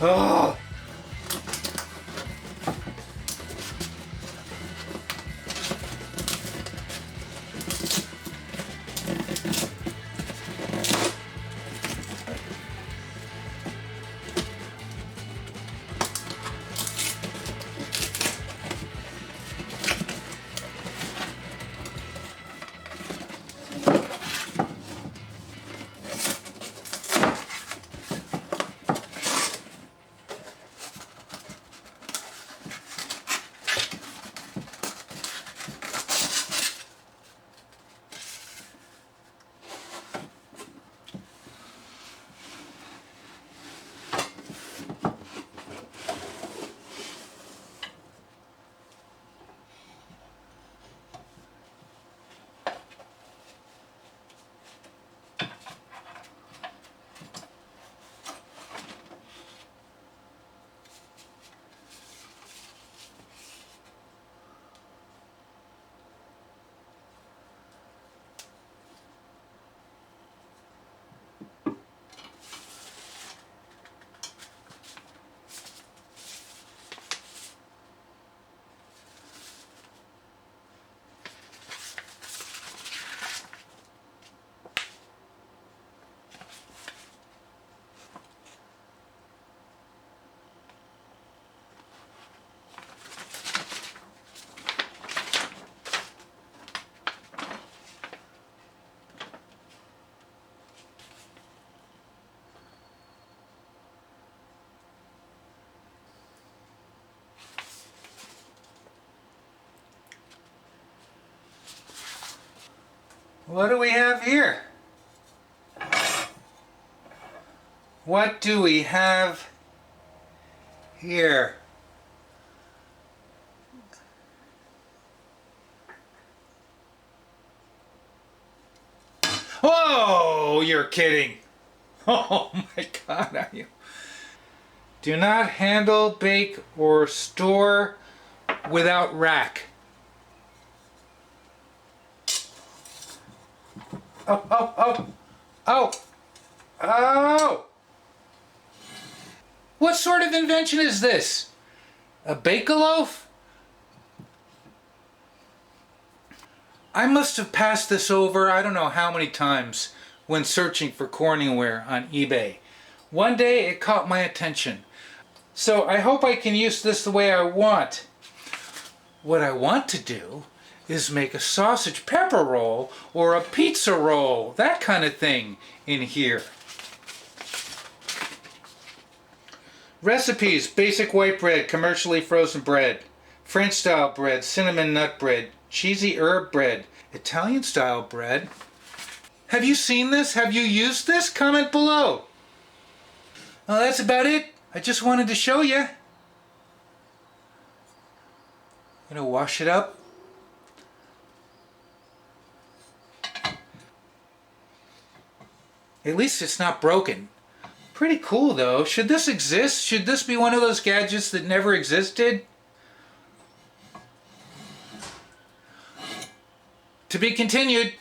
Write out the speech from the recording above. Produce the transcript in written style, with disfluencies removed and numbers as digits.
Oh! What do we have here? What do we have here? Whoa! You're kidding. Oh my God, are you? Do not handle, bake, or store without rack. Oh, oh, oh, oh, oh! What sort of invention is this? A bake-a-loaf? I must have passed this over I don't know how many times when searching for Corning Ware on eBay. One day it caught my attention. So I hope I can use this the way I want. What I want to do is make a sausage pepper roll or a pizza roll, that kind of thing in here. Recipes: basic white bread, commercially frozen bread, French style bread, cinnamon nut bread, cheesy herb bread, Italian style bread. Have you seen this? Have you used this? Comment below. Well, that's about it. I just wanted to show you. Gonna wash it up. At least it's not broken. Pretty cool though. Should this exist? Should this be one of those gadgets that never existed? To be continued.